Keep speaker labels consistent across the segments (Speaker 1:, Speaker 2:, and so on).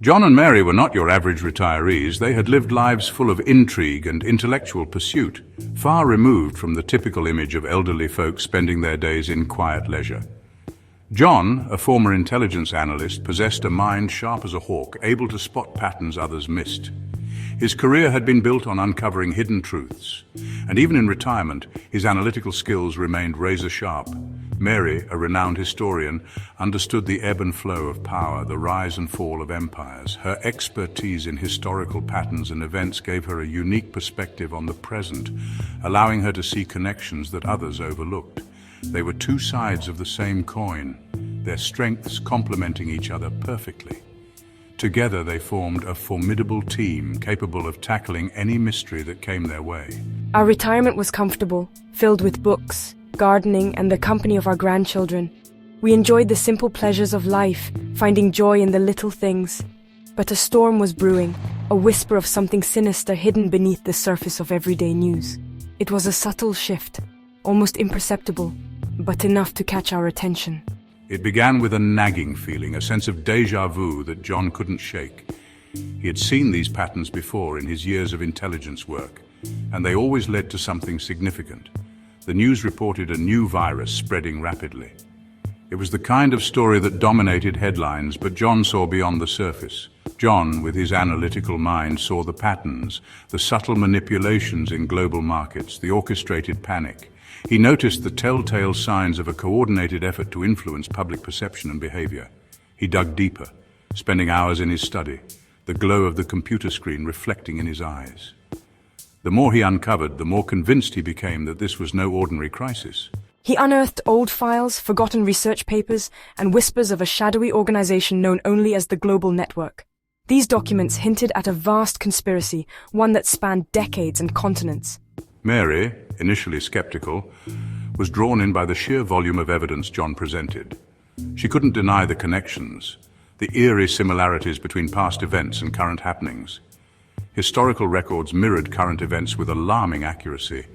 Speaker 1: John and Mary were not your average retirees. They had lived lives full of intrigue and intellectual pursuit, far removed from the typical image of elderly folk spending their days in quiet leisure. John, a former intelligence analyst, possessed a mind sharp as a hawk, able to spot patterns others missed. His career had been built on uncovering hidden truths, and even in retirement, his analytical skills remained razor-sharp. Mary, a renowned historian, understood the ebb and flow of power, the rise and fall of empires. Her expertise in historical patterns and events gave her a unique perspective on the present, allowing her to see connections that others overlooked. They were two sides of the same coin, their strengths complementing each other perfectly. Together they formed a formidable team capable of tackling any mystery that came their way.
Speaker 2: Our retirement was comfortable, filled with books, gardening, and the company of our grandchildren. We enjoyed the simple pleasures of life, finding joy in the little things. But a storm was brewing, a whisper of something sinister hidden beneath the surface of everyday news. It was a subtle shift, almost imperceptible, but enough to catch our attention.
Speaker 1: It began with a nagging feeling, a sense of déjà vu that John couldn't shake. He had seen these patterns before in his years of intelligence work, and they always led to something significant. The news reported a new virus spreading rapidly. It was the kind of story that dominated headlines, but John saw beyond the surface. John, with his analytical mind, saw the patterns, the subtle manipulations in global markets, the orchestrated panic. He noticed the telltale signs of a coordinated effort to influence public perception and behavior. He dug deeper, spending hours in his study, the glow of the computer screen reflecting in his eyes. The more he uncovered, the more convinced he became that this was no ordinary crisis.
Speaker 2: He unearthed old files, forgotten research papers, and whispers of a shadowy organization known only as the Global Network. These documents hinted at a vast conspiracy, one that spanned decades and continents.
Speaker 1: Mary, initially skeptical, was drawn in by the sheer volume of evidence John presented. She couldn't deny the connections, the eerie similarities between past events and current happenings. Historical records mirrored current events with alarming accuracy.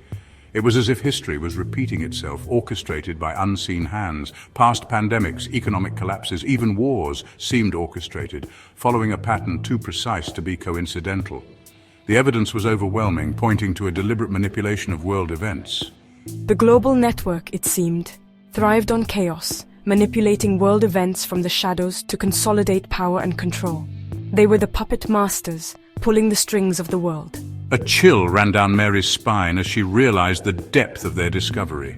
Speaker 1: It was as if history was repeating itself, orchestrated by unseen hands. Past pandemics, economic collapses, even wars seemed orchestrated, following a pattern too precise to be coincidental. The evidence was overwhelming, pointing to a deliberate manipulation of world events.
Speaker 2: The Global Network, it seemed, thrived on chaos, manipulating world events from the shadows to consolidate power and control. They were the puppet masters, pulling the strings of the world.
Speaker 1: A chill ran down Mary's spine as she realized the depth of their discovery.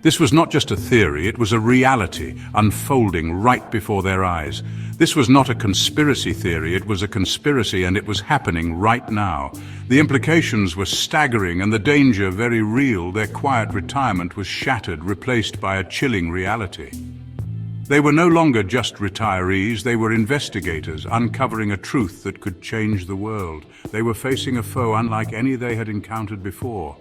Speaker 1: This was not just a theory, it was a reality unfolding right before their eyes. This was not a conspiracy theory, it was a conspiracy, and it was happening right now. The implications were staggering and the danger very real. Their quiet retirement was shattered, replaced by a chilling reality. They were no longer just retirees, they were investigators, uncovering a truth that could change the world. They were facing a foe unlike any they had encountered before.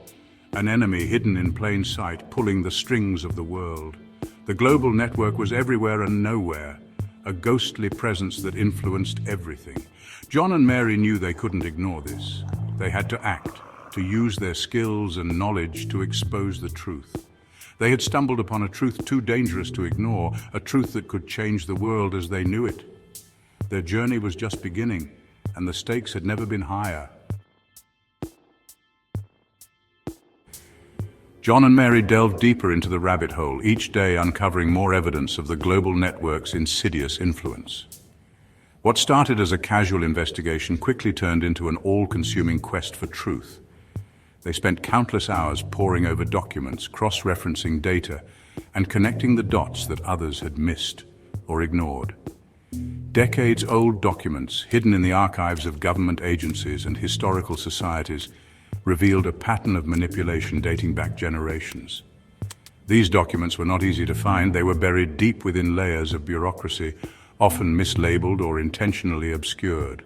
Speaker 1: An enemy hidden in plain sight, pulling the strings of the world. The global network was everywhere and nowhere, a ghostly presence that influenced everything. John and Mary knew they couldn't ignore this. They had to act, to use their skills and knowledge to expose the truth. They had stumbled upon a truth too dangerous to ignore, a truth that could change the world as they knew it. Their journey was just beginning, and the stakes had never been higher. John and Mary delved deeper into the rabbit hole, each day uncovering more evidence of the global network's insidious influence. What started as a casual investigation quickly turned into an all-consuming quest for truth. They spent countless hours poring over documents, cross-referencing data, and connecting the dots that others had missed or ignored. Decades-old documents, hidden in the archives of government agencies and historical societies, revealed a pattern of manipulation dating back generations. These documents were not easy to find. They were buried deep within layers of bureaucracy, often mislabeled or intentionally obscured.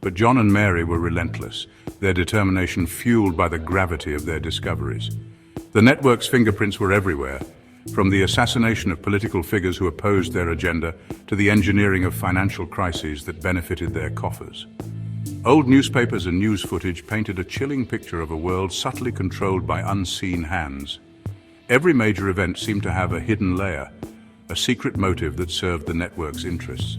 Speaker 1: But John and Mary were relentless, their determination fueled by the gravity of their discoveries. The network's fingerprints were everywhere, from the assassination of political figures who opposed their agenda to the engineering of financial crises that benefited their coffers. Old newspapers and news footage painted a chilling picture of a world subtly controlled by unseen hands. Every major event seemed to have a hidden layer, a secret motive that served the network's interests.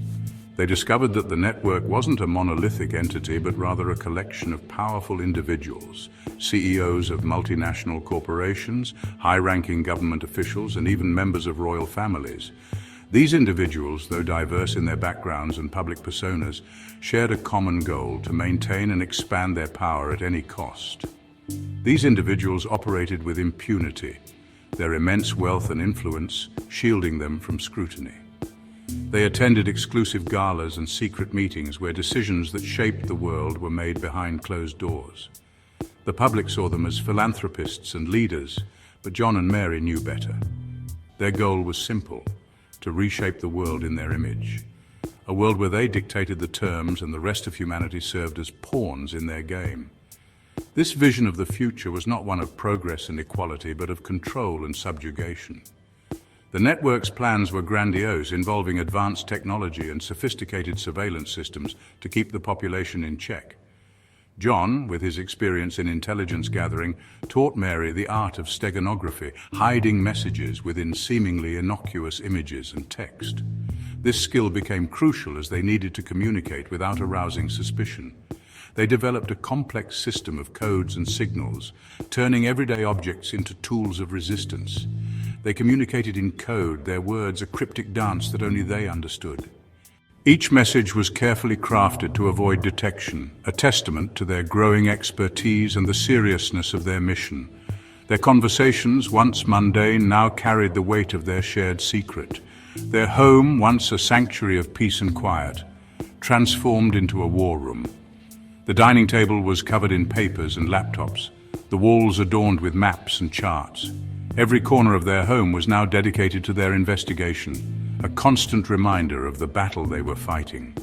Speaker 1: They discovered that the network wasn't a monolithic entity, but rather a collection of powerful individuals, CEOs of multinational corporations, high-ranking government officials, and even members of royal families. These individuals, though diverse in their backgrounds and public personas, shared a common goal: to maintain and expand their power at any cost. These individuals operated with impunity, their immense wealth and influence shielding them from scrutiny. They attended exclusive galas and secret meetings where decisions that shaped the world were made behind closed doors. The public saw them as philanthropists and leaders, but John and Mary knew better. Their goal was simple: to reshape the world in their image. A world where they dictated the terms and the rest of humanity served as pawns in their game. This vision of the future was not one of progress and equality, but of control and subjugation. The network's plans were grandiose, involving advanced technology and sophisticated surveillance systems to keep the population in check. John, with his experience in intelligence gathering, taught Mary the art of steganography, hiding messages within seemingly innocuous images and text. This skill became crucial as they needed to communicate without arousing suspicion. They developed a complex system of codes and signals, turning everyday objects into tools of resistance. They communicated in code, their words a cryptic dance that only they understood. Each message was carefully crafted to avoid detection, a testament to their growing expertise and the seriousness of their mission. Their conversations, once mundane, now carried the weight of their shared secret. Their home, once a sanctuary of peace and quiet, transformed into a war room. The dining table was covered in papers and laptops, the walls adorned with maps and charts. Every corner of their home was now dedicated to their investigation, a constant reminder of the battle they were fighting.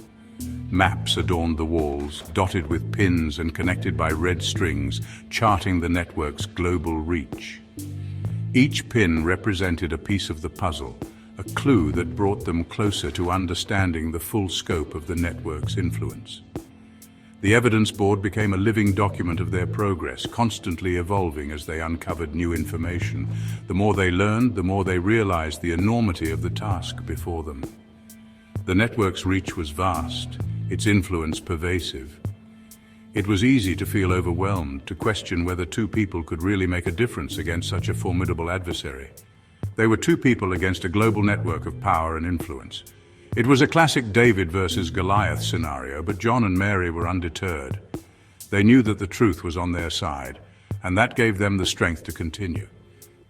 Speaker 1: Maps adorned the walls, dotted with pins and connected by red strings, charting the network's global reach. Each pin represented a piece of the puzzle, a clue that brought them closer to understanding the full scope of the network's influence. The evidence board became a living document of their progress, constantly evolving as they uncovered new information. The more they learned, the more they realized the enormity of the task before them. The network's reach was vast, its influence pervasive. It was easy to feel overwhelmed, to question whether two people could really make a difference against such a formidable adversary. They were two people against a global network of power and influence. It was a classic David versus Goliath scenario, but John and Mary were undeterred. They knew that the truth was on their side, and that gave them the strength to continue.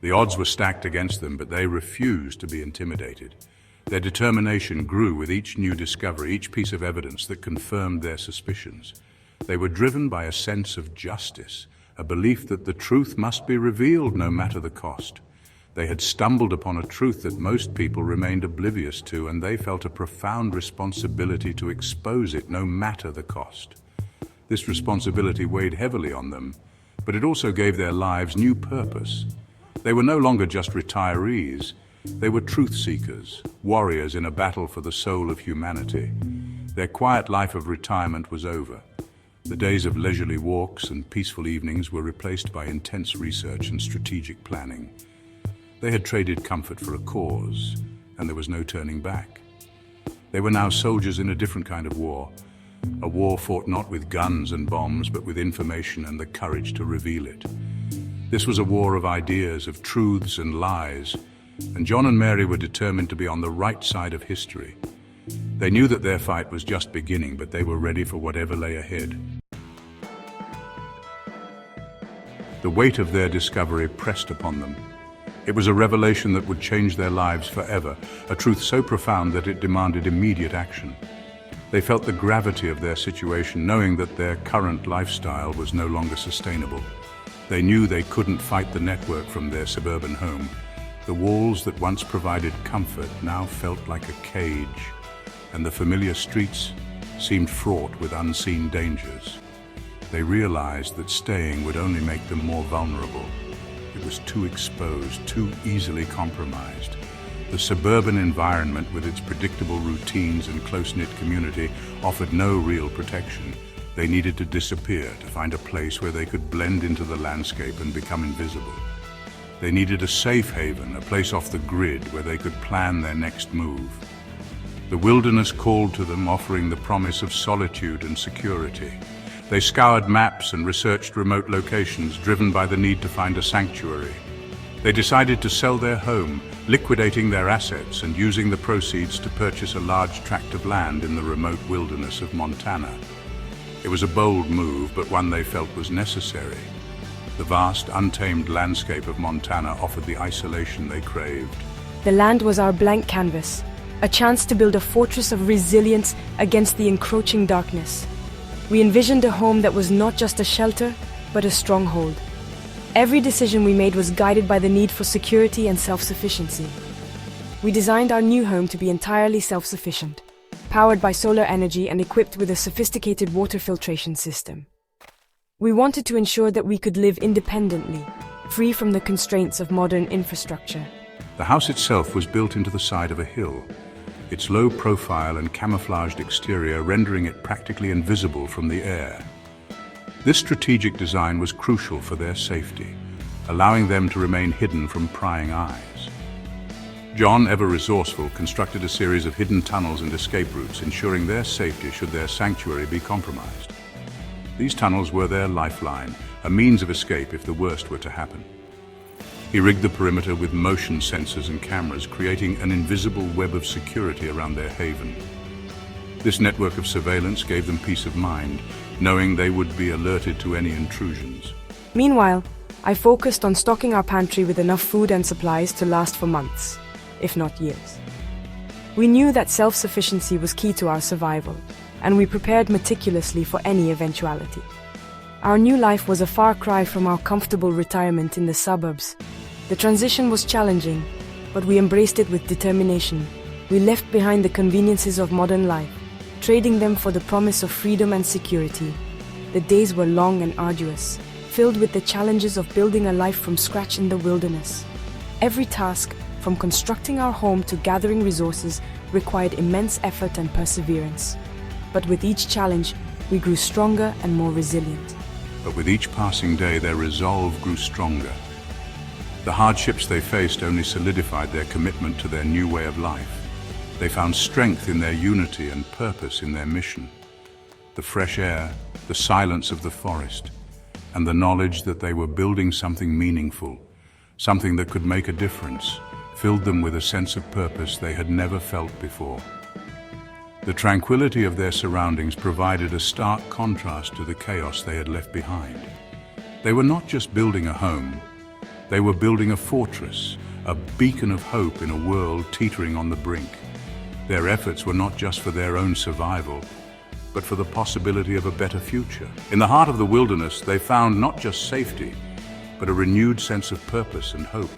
Speaker 1: The odds were stacked against them, but they refused to be intimidated. Their determination grew with each new discovery, each piece of evidence that confirmed their suspicions. They were driven by a sense of justice, a belief that the truth must be revealed no matter the cost. They had stumbled upon a truth that most people remained oblivious to, and they felt a profound responsibility to expose it no matter the cost. This responsibility weighed heavily on them, but it also gave their lives new purpose. They were no longer just retirees. They were truth seekers, warriors in a battle for the soul of humanity. Their quiet life of retirement was over. The days of leisurely walks and peaceful evenings were replaced by intense research and strategic planning. They had traded comfort for a cause, and there was no turning back. They were now soldiers in a different kind of war, a war fought not with guns and bombs, but with information and the courage to reveal it. This was a war of ideas, of truths and lies, and John and Mary were determined to be on the right side of history. They knew that their fight was just beginning, but they were ready for whatever lay ahead. The weight of their discovery pressed upon them. It was a revelation that would change their lives forever, a truth so profound that it demanded immediate action. They felt the gravity of their situation, knowing that their current lifestyle was no longer sustainable. They knew they couldn't fight the network from their suburban home. The walls that once provided comfort now felt like a cage, and the familiar streets seemed fraught with unseen dangers. They realized that staying would only make them more vulnerable. It was too exposed, too easily compromised. The suburban environment, with its predictable routines and close-knit community, offered no real protection. They needed to disappear, to find a place where they could blend into the landscape and become invisible. They needed a safe haven, a place off the grid where they could plan their next move. The wilderness called to them, offering the promise of solitude and security. They scoured maps and researched remote locations, driven by the need to find a sanctuary. They decided to sell their home, liquidating their assets and using the proceeds to purchase a large tract of land in the remote wilderness of Montana. It was a bold move, but one they felt was necessary. The vast, untamed landscape of Montana offered the isolation they craved.
Speaker 2: The land was our blank canvas, a chance to build a fortress of resilience against the encroaching darkness. We envisioned a home that was not just a shelter, but a stronghold. Every decision we made was guided by the need for security and self-sufficiency. We designed our new home to be entirely self-sufficient, powered by solar energy and equipped with a sophisticated water filtration system. We wanted to ensure that we could live independently, free from the constraints of modern infrastructure.
Speaker 1: The house itself was built into the side of a hill, its low profile and camouflaged exterior rendering it practically invisible from the air. This strategic design was crucial for their safety, allowing them to remain hidden from prying eyes. John, ever resourceful, constructed a series of hidden tunnels and escape routes, ensuring their safety should their sanctuary be compromised. These tunnels were their lifeline, a means of escape if the worst were to happen. He rigged the perimeter with motion sensors and cameras, creating an invisible web of security around their haven. This network of surveillance gave them peace of mind, knowing they would be alerted to any intrusions.
Speaker 2: Meanwhile, I focused on stocking our pantry with enough food and supplies to last for months, if not years. We knew that self-sufficiency was key to our survival, and we prepared meticulously for any eventuality. Our new life was a far cry from our comfortable retirement in the suburbs. The transition was challenging, but we embraced it with determination. We left behind the conveniences of modern life, trading them for the promise of freedom and security. The days were long and arduous, filled with the challenges of building a life from scratch in the wilderness. Every task, from constructing our home to gathering resources, required immense effort and perseverance. But with each challenge, we grew stronger and more resilient.
Speaker 1: But with each passing day, their resolve grew stronger. The hardships they faced only solidified their commitment to their new way of life. They found strength in their unity and purpose in their mission. The fresh air, the silence of the forest, and the knowledge that they were building something meaningful, something that could make a difference, filled them with a sense of purpose they had never felt before. The tranquility of their surroundings provided a stark contrast to the chaos they had left behind. They were not just building a home, they were building a fortress, a beacon of hope in a world teetering on the brink. Their efforts were not just for their own survival, but for the possibility of a better future. In the heart of the wilderness, they found not just safety, but a renewed sense of purpose and hope.